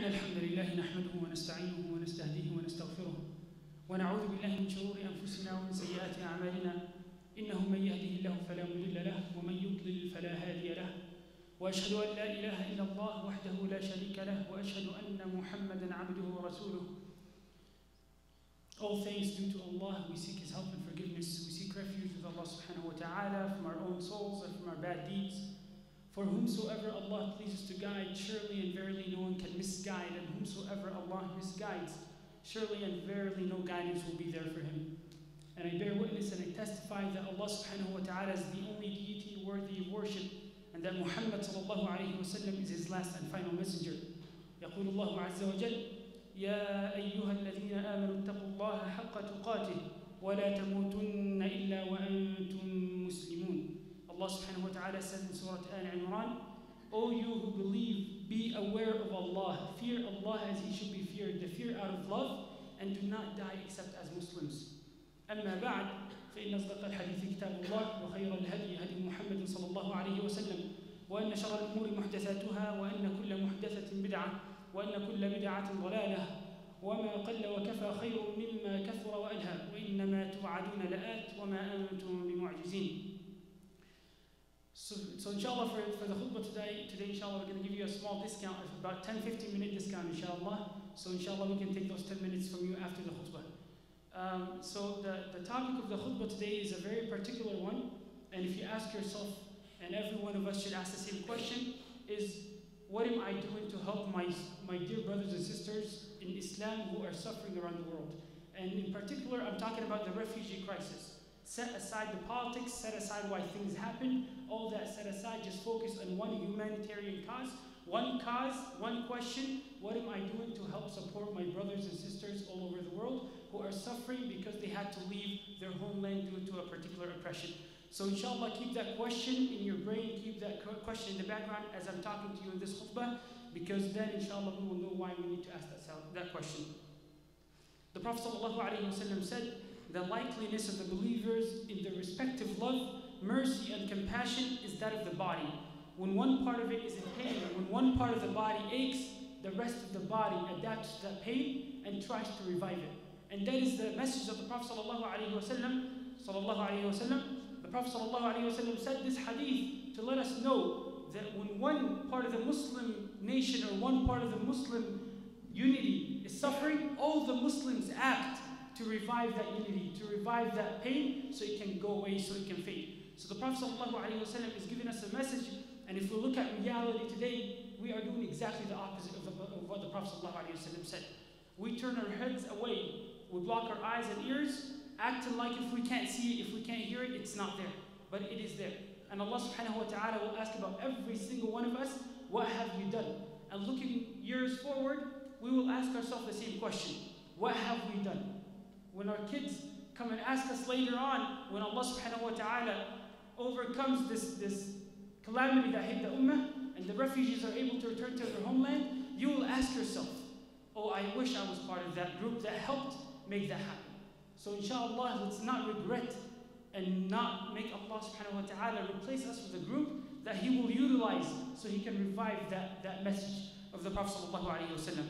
الحمد لله نحمده ونستعينه ونستهديه ونستغفره ونعوذ بالله من شرور أنفسنا ومن سيئات أعمالنا إنه من يهده الله فلا مضل له ومن يضلل فلا هادي له وأشهد أن لا إله إلا الله وحده لا شريك له وأشهد أن محمدا عبده ورسوله. All thanks due to Allah. We seek His help and forgiveness. We seek refuge with Allah subhanahu wa ta'ala from our own souls and from our bad deeds. For whomsoever Allah pleases to guide, surely and verily no one can misguide, and whomsoever Allah misguides, surely and verily no guidance will be there for him. And I bear witness and I testify that Allah subhanahu wa ta'ala is the only deity worthy of worship, and that Muhammad sallallahu alayhi wa sallam is his last and final messenger. يقول الله عز وجل يا أيها الذين آمنوا اتقوا الله حق تقاته ولا تموتن إلا وأنتم مسلمون. Allah subhanahu wa ta'ala says in Surah Al-Imran, O you who believe, be aware of Allah, fear Allah as He should be feared, the fear out of love, and do not die except as Muslims. أما بعد فإن أصدق الحديث كتاب الله وخير الهدي هدي محمد صلى الله عليه وسلم وأن شر الأمور محدثاتها وأن كل محدثة بدعة وأن كل بدعة ضلالة وما قل وكفى خير مما كثر وألهى وإنما توعدون لآت وما أنتم بمعجزين. So inshallah for the khutbah today inshallah we're going to give you a small discount, about 10-15 minute discount inshallah. So inshallah we can take those 10 minutes from you after the khutbah. So the topic of the khutbah today is a very particular one, and if you ask yourself, and every one of us should ask the same question, is what am I doing to help my dear brothers and sisters in Islam who are suffering around the world? And in particular I'm talking about the refugee crisis. Set aside the politics, set aside why things happen, all that set aside, just focus on one humanitarian cause, one question: what am I doing to help support my brothers and sisters all over the world who are suffering because they had to leave their homeland due to a particular oppression? So inshallah keep that question in your brain, keep that question in the background as I'm talking to you in this khutbah, because then inshallah we will know why we need to ask that question. The Prophet ﷺ said, the likeliness of the believers in their respective love, mercy and compassion is that of the body. When one part of it is in pain, when one part of the body aches, the rest of the body adapts to that pain and tries to revive it. And that is the message of the Prophet ﷺ. The Prophet ﷺ said this hadith to let us know that when one part of the Muslim nation or one part of the Muslim unity is suffering, all the Muslims act to revive that unity, to revive that pain, so it can go away, so it can fade. So the Prophet ﷺ is giving us a message, and if we look at reality today, we are doing exactly the opposite of what the Prophet ﷺ said. We turn our heads away, we block our eyes and ears, acting like if we can't see it, if we can't hear it, it's not there. But it is there. And Allah subhanahu wa ta'ala will ask about every single one of us, what have you done? And looking years forward, we will ask ourselves the same question: what have we done? When our kids come and ask us later on, when Allah subhanahu wa ta'ala overcomes this calamity that hit the ummah, and the refugees are able to return to their homeland, you will ask yourself, oh, I wish I was part of that group that helped make that happen. So inshallah, let's not regret and not make Allah subhanahu wa ta'ala replace us with a group that He will utilize so He can revive that message of the Prophet sallallahu alayhi wa sallam.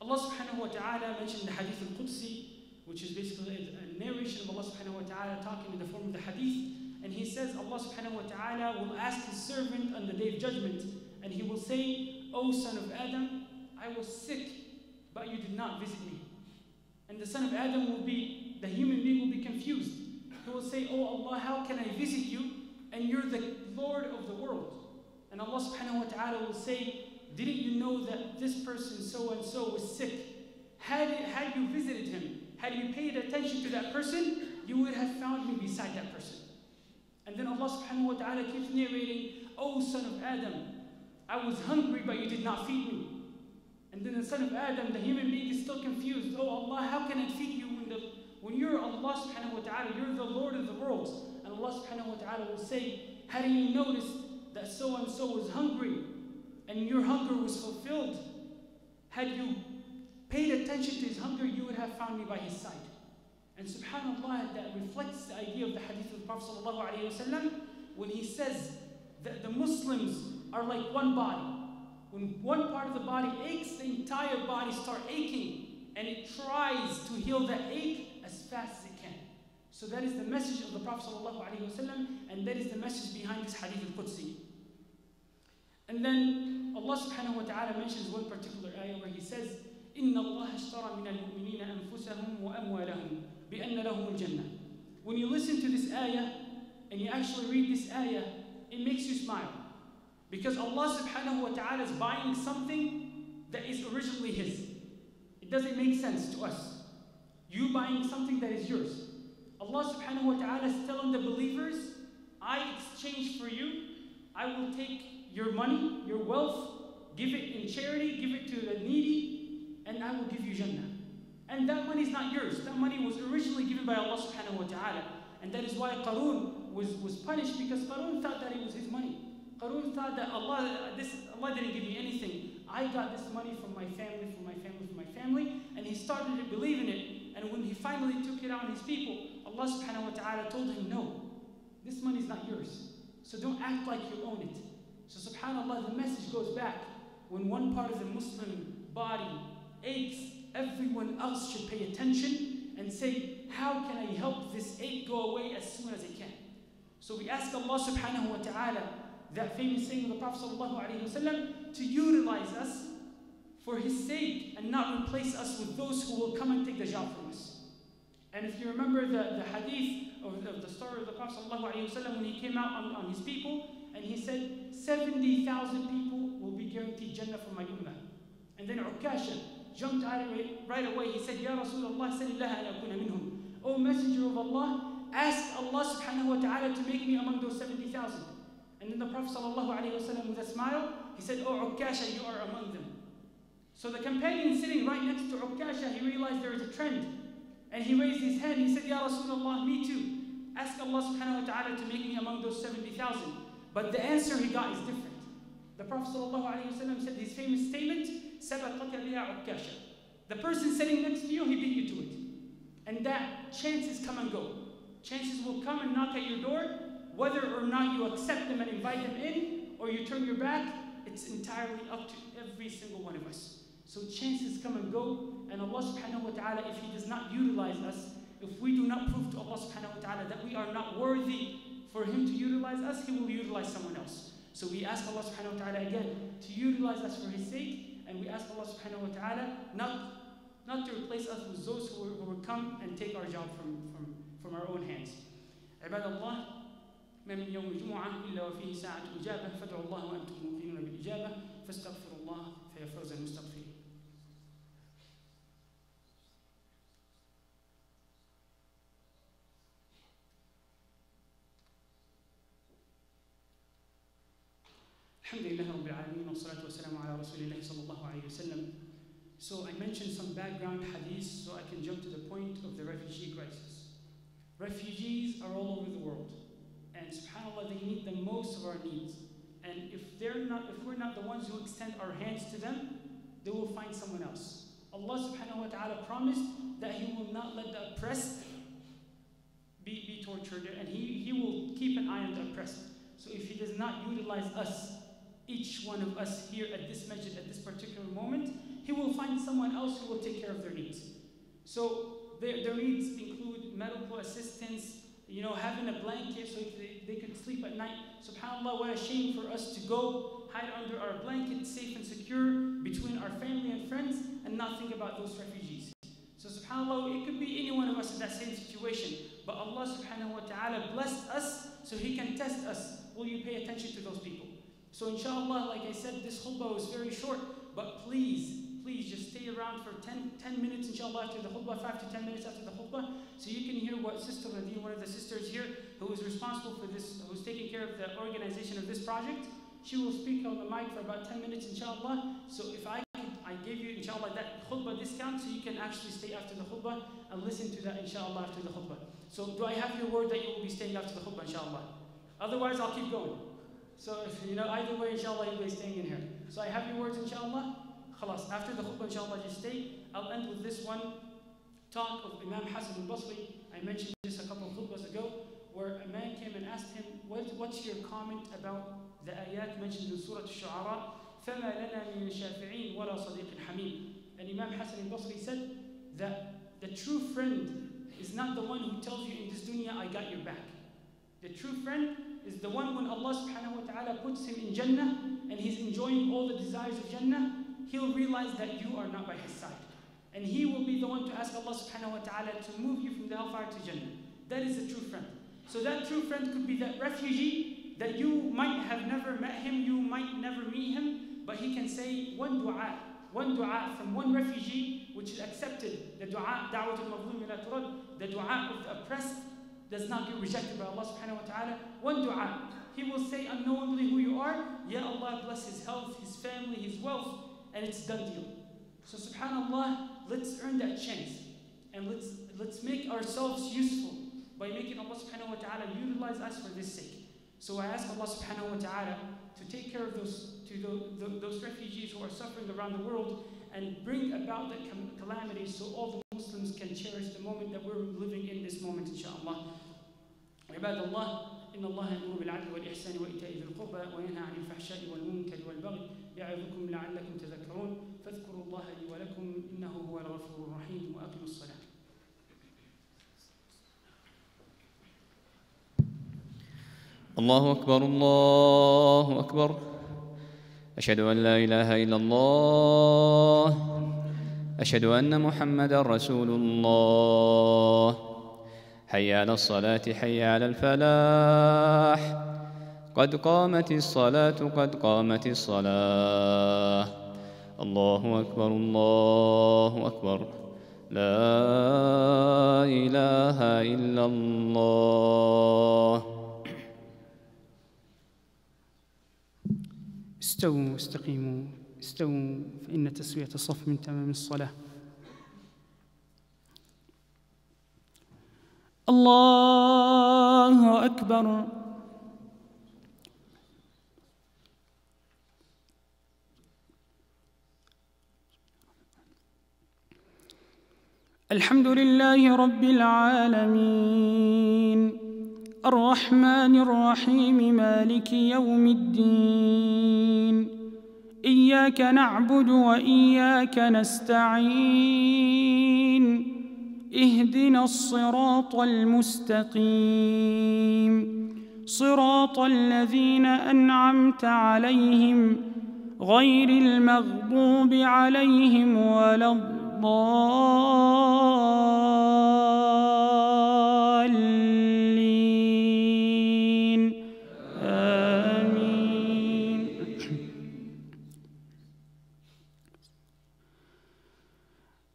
Allah subhanahu wa ta'ala mentioned the hadith al-Qudsi, which is basically a narration of Allah subhanahu wa ta'ala talking in the form of the hadith. And He says, Allah subhanahu wa ta'ala will ask His servant on the day of judgment, and He will say, O son of Adam, I was sick, but you did not visit me. And the son of Adam the human being will be confused. He will say, Oh Allah, how can I visit you? And you're the Lord of the world. And Allah subhanahu wa ta'ala will say, didn't you know that this person so and so was sick? Had you visited him, had you paid attention to that person, you would have found me beside that person. And then Allah subhanahu wa ta'ala keeps narrating, Oh son of Adam, I was hungry but you did not feed me. And then the son of Adam, the human being, is still confused. Oh Allah, how can I feed you when you're Allah subhanahu wa ta'ala, you're the Lord of the worlds? And Allah subhanahu wa ta'ala will say, hadn't you noticed that so and so was hungry and your hunger was fulfilled? Had you paid attention to his hunger, you would have found me by his side. And subhanAllah, that reflects the idea of the hadith of the Prophet sallallahu alayhi wa sallam when he says that the Muslims are like one body. When one part of the body aches, the entire body starts aching, and it tries to heal that ache as fast as it can. So that is the message of the Prophet ﷺ, and that is the message behind this hadith al-Qudsi. And then Allah subhanahu wa ta'ala mentions one particular ayah where He says, إِنَّ اللَّهَ اشْتَرَى مِنَ الْمُؤْمِنِينَ أَنفُسَهُمْ وَأَمْوَالَهُم بِأَنَّ لَهُمُ الْجَنَّةِ. When you listen to this ayah, and you actually read this ayah, it makes you smile. Because Allah subhanahu wa ta'ala is buying something that is originally His. It doesn't make sense to us. You buying something that is yours. Allah subhanahu wa ta'ala is telling the believers, I exchange for you, I will take your money, your wealth, give it in charity, give it to the needy, and I will give you Jannah. And that money is not yours. That money was originally given by Allah subhanahu wa ta'ala. And that is why Qarun was punished, because Qarun thought that it was his money. Qarun thought that Allah didn't give me anything. I got this money from my family, from my family, from my family. And he started to believe in it. And when he finally took it out on his people, Allah subhanahu wa ta'ala told him, no, this money is not yours. So don't act like you own it. So subhanAllah, the message goes back. When one part of the Muslim body aches, everyone else should pay attention and say, how can I help this ache go away as soon as I can? So we ask Allah subhanahu wa ta'ala, that famous saying of the Prophet sallallahu alaihi wasallam, to utilize us for His sake and not replace us with those who will come and take the job from us. And if you remember the hadith of the story of the Prophet sallallahu alaihi wasallam when he came out on his people, and he said, 70,000 people will be guaranteed Jannah from my ummah. And then Ukasha jumped out of it right away. He said, Ya Rasulullah, sallallahu an akuna minhum. O Messenger of Allah, ask Allah subhanahu wa ta'ala to make me among those 70,000. And then the Prophet sallallahu alaihi wasallam with a smile, he said, Oh Ukasha, you are among them. So the companion sitting right next to Ukasha, he realized there is a trend. And he raised his hand, he said, Ya Rasulullah, me too. Ask Allah subhanahu wa ta'ala to make me among those 70,000. But the answer he got is different. The Prophet ﷺ said his famous statement, سَبَقَكَ بِهَا عُكَّاشَ. The person sitting next to you, he beat you to it. And that chances come and go. Chances will come and knock at your door. Whether or not you accept them and invite them in, or you turn your back, it's entirely up to every single one of us. So chances come and go, and Allah subhanahu wa ta'ala, if He does not utilize us, if we do not prove to Allah subhanahu wa ta'ala that we are not worthy for Him to utilize us, He will utilize someone else. So we ask Allah subhanahu wa ta'ala again to utilize us for His sake, and we ask Allah subhanahu wa ta'ala not to replace us with those who will come and take our job from our own hands. عباد الله، ما من يوم الجمعة إلا وفيه ساعة إجابة، فادعوا الله وأنتم موقنون بالإجابة، فاستغفروا الله فيفوز المستغفرين. Alhamdulillah Rabbil Alameen, wa salatu wa salamu ala Rasulillah sallallahu alayhi wa sallam. So I mentioned some background hadiths so I can jump to the point of the refugee crisis. Refugees are all over the world, and subhanAllah, they need the most of our needs. And if we're not the ones who extend our hands to them, they will find someone else. Allah subhanahu wa ta'ala promised that He will not let the oppressed be tortured, and He will keep an eye on the oppressed. So if He does not utilize us, each one of us here at this masjid at this particular moment, He will find someone else who will take care of their needs. So their needs include medical assistance, having a blanket so they could sleep at night. SubhanAllah, what a shame for us to go hide under our blanket, safe and secure, between our family and friends, and not think about those refugees. So SubhanAllah, it could be any one of us in that same situation. But Allah subhanahu wa ta'ala blessed us so He can test us. Will you pay attention to those people? So inshallah, like I said, this khutbah was very short, but please just stay around for 10 minutes inshallah after the khutbah, 5 to 10 minutes after the khutbah, so you can hear what Sister Nadine, one of the sisters here, who is responsible for this, who's taking care of the organization of this project, she will speak on the mic for about 10 minutes inshallah. So if I gave you inshallah that khutbah discount, so you can actually stay after the khutbah and listen to that inshallah after the khutbah. So do I have your word that you will be staying after the khutbah inshallah? Otherwise I'll keep going. So if, either way inshallah you'll be staying in here. So I have your words inshallah. Khalas, after the khutbah inshallah just stay. I'll end with this one talk of Imam Hassan al-Basri. I mentioned this a couple of khutbahs ago, where a man came and asked him, what's your comment about the ayat mentioned in Surah Al-Shu'ara, فَمَا لَنَا مِنَ الشَّافِعِينَ وَلَا صَدِيقٍ حَمِيمٍ. And Imam Hassan al-Basri said that the true friend is not the one who tells you in this dunya, I got your back. The true friend is the one when Allah subhanahu wa ta'ala puts him in Jannah and he's enjoying all the desires of Jannah, he'll realize that you are not by his side. And he will be the one to ask Allah subhanahu wa ta'ala to move you from the hellfire to Jannah. That is a true friend. So that true friend could be that refugee that you might have never met him, you might never meet him, but he can say one dua from one refugee which is accepted. The dua, da'wat al-mazlum la turad, the dua of the oppressed does not get rejected by Allah subhanahu wa ta'ala. One dua, he will say unknowingly who you are, Ya Allah bless his health, his family, his wealth, and it's done deal. So subhanallah, let's earn that chance and let's make ourselves useful by making Allah subhanahu wa ta'ala utilize us for this sake. So I ask Allah subhanahu wa ta'ala to take care of those refugees who are suffering around the world and bring about the calamity so all the Muslims can cherish the moment that we're living in this moment, inshaAllah. عباد الله إن الله يأمر بالعدل والإحسان وإيتاء ذي القربى وينهى عن الفحشاء والمنكر والبغي يعظكم لعلكم تذكرون فاذكروا الله لي ولكم إنه هو الغفور الرحيم وأقيموا الصلاة. الله أكبر الله أكبر أشهد أن لا إله إلا الله أشهد أن محمدًا رسول الله حي على الصلاة حي على الفلاح قد قامت الصلاة قد قامت الصلاة الله أكبر الله أكبر لا إله إلا الله. استووا واستقيموا استووا فإن تسوية الصف من تمام الصلاة. الله أكبر. الحمد لله رب العالمين الرحمن الرحيم مالك يوم الدين إياك نعبد وإياك نستعين اهدنا الصراط المستقيم صراط الذين أنعمت عليهم غير المغضوب عليهم ولا الضالين آمين.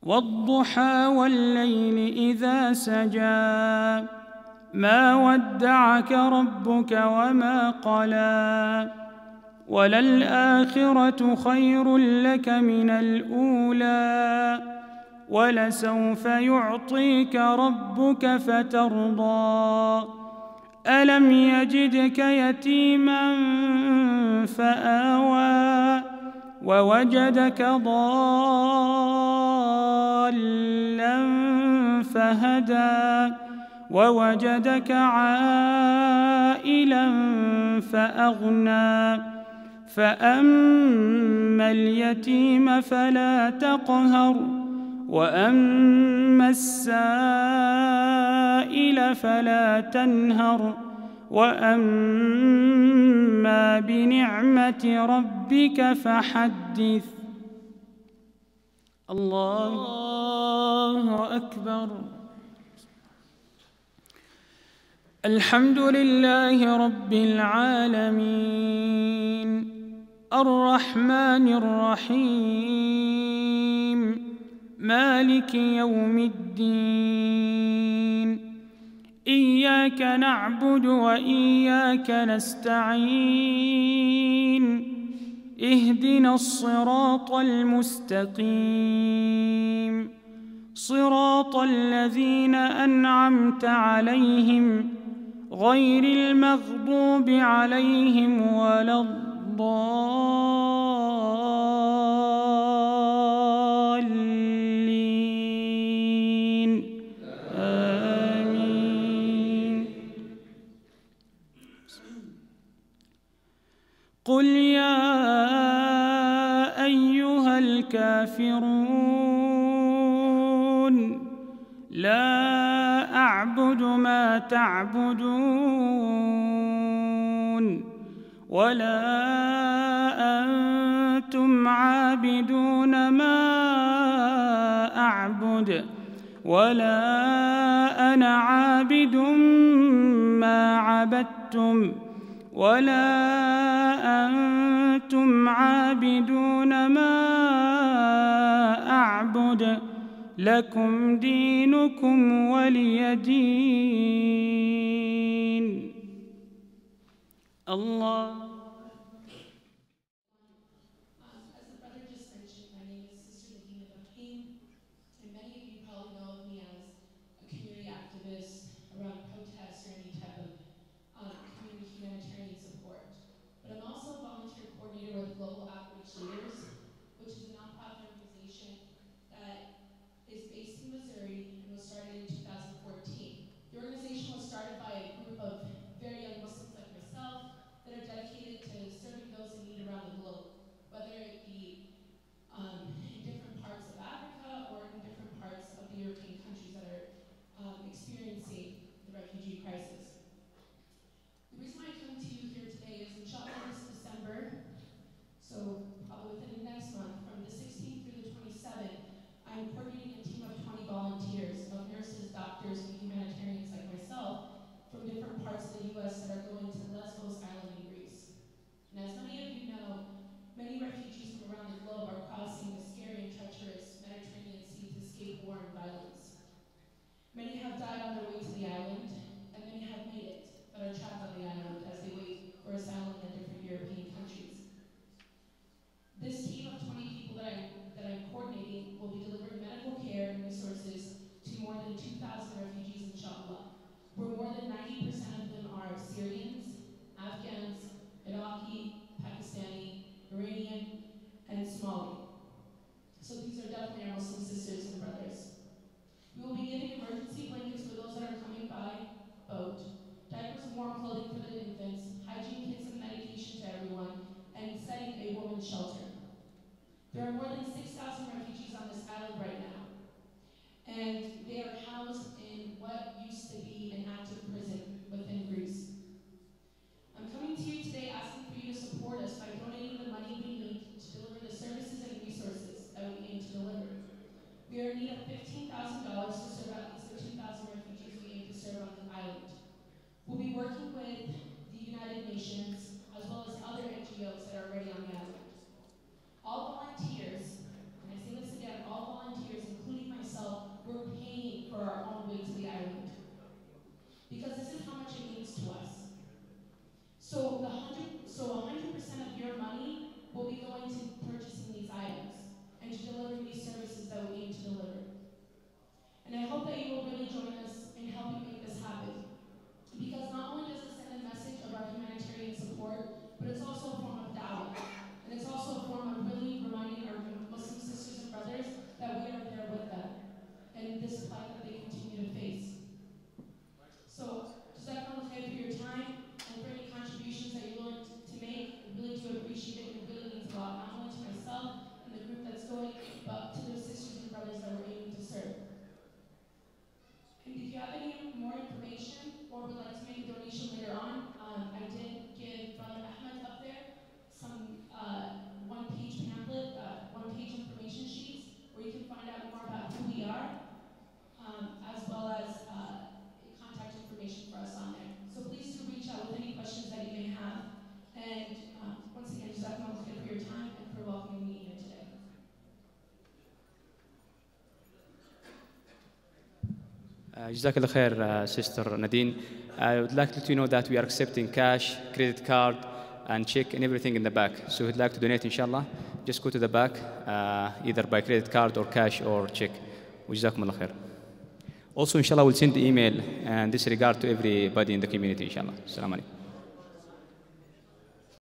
والضحى والليل إذا سجى ما ودعك ربك وما قلى وللآخرة خير لك من الأولى ولسوف يعطيك ربك فترضى ألم يجدك يتيما فآوى ووجدك ضالا فهدى ووجدك عائلا فأغنى فأما اليتيم فلا تقهر وأما السائل فلا تنهر وأما بنعمة ربك فحدث. الله أكبر. الحمد لله رب العالمين الرحمن الرحيم مالك يوم الدين إياك نعبد وإياك نستعين اهدنا الصراط المستقيم صراط الذين أنعمت عليهم غير المغضوب عليهم ولا الضالين آمين. قل يا الكافرون لا أعبد ما تعبدون ولا أنتم عابدون ما أعبد ولا أنا عابد ما عبدتم ولا أنتم عابدون ما أعبد لكم دينكم ولي دين. الله. Around protests or any type of community humanitarian support. But I'm also a volunteer coordinator with Global Outreach Leaders, which is a nonprofit organization that is based in Missouri and was started in 2014. The organization was started by a group of very young Muslims like myself that are dedicated to serving those in need around the globe, whether it be in different parts of Africa or in different parts of the European countries that are experiencing the refugee crisis. The reason why I come to you here today is, inshallah, this December, so probably within the next month, from the 16th through the 27th, I'm coordinating a team of 20 volunteers, of nurses, doctors, and humanitarians like myself from different parts of the U.S. that are going to Lesbos Island in Greece. And as many of you know, many refugees from around the globe are crossing the scary and treacherous Mediterranean Sea to escape war and violence. Many have died on their way to the island, and many have made it, but are trapped on the island as they wait for asylum in different European countries. This team of 20 people that I'm coordinating will be delivering medical care and resources to more than 2,000 refugees, inshallah, where more than 90% of them are Syrians, Afghans, Iraqi, Pakistani, Iranian, and Somali. So these are definitely our Muslim sisters and brothers. We will be giving emergency blankets for those that are coming by boat, diapers and warm clothing for the infants, hygiene kits and medication to everyone, and setting a woman's shelter. There are more than 6,000 refugees on this island right now, and they are housed in what used to be an active prison within Greece. I'm coming to you today asking for you to support us by donating the money we need to deliver the services and resources that we aim to deliver. We are in need of $15,000 to serve at least the 2,000 refugees we aim to serve on the island. We'll be working with the United Nations as well as other NGOs that are already on the island. All volunteers, and I say this again, all volunteers, including myself, we're paying for our own way to the island. Because this is how much it means to us. So 100% of your money will be going to purchasing these items and to delivering these services that we aim to deliver. And I hope that you will really join us in helping make this happen. Because not only does it send a message of our humanitarian support, but it's also a form of da'wah. And it's also a form of really reminding our Muslim sisters and brothers that we are there with them in this plight that they continue to face. So, jazakallah khair for your time and for any contributions that you're willing to make. I really do appreciate it, and it really means a lot, not only to myself and the group that's going, but to those sisters and brothers that we're aiming to serve. And if you have any more information or would like to make a donation later on, I did give Brother Ahmed up there some one-page pamphlet, one-page information sheets where you can find out more about who we are, as well as contact information for us on there. So please do reach out with any questions that you may have. And once again, jazakumullah khair for your time and for welcoming me here today. Jazakallah khair, Sister Nadine. I would like to let you know that we are accepting cash, credit card, and check and everything in the back. So if you'd like to donate, inshallah, just go to the back, either by credit card or cash or check. Jazakumullah khair. Also, inshallah, we'll send the email and this regard to everybody in the community, inshallah. Assalamu alaikum.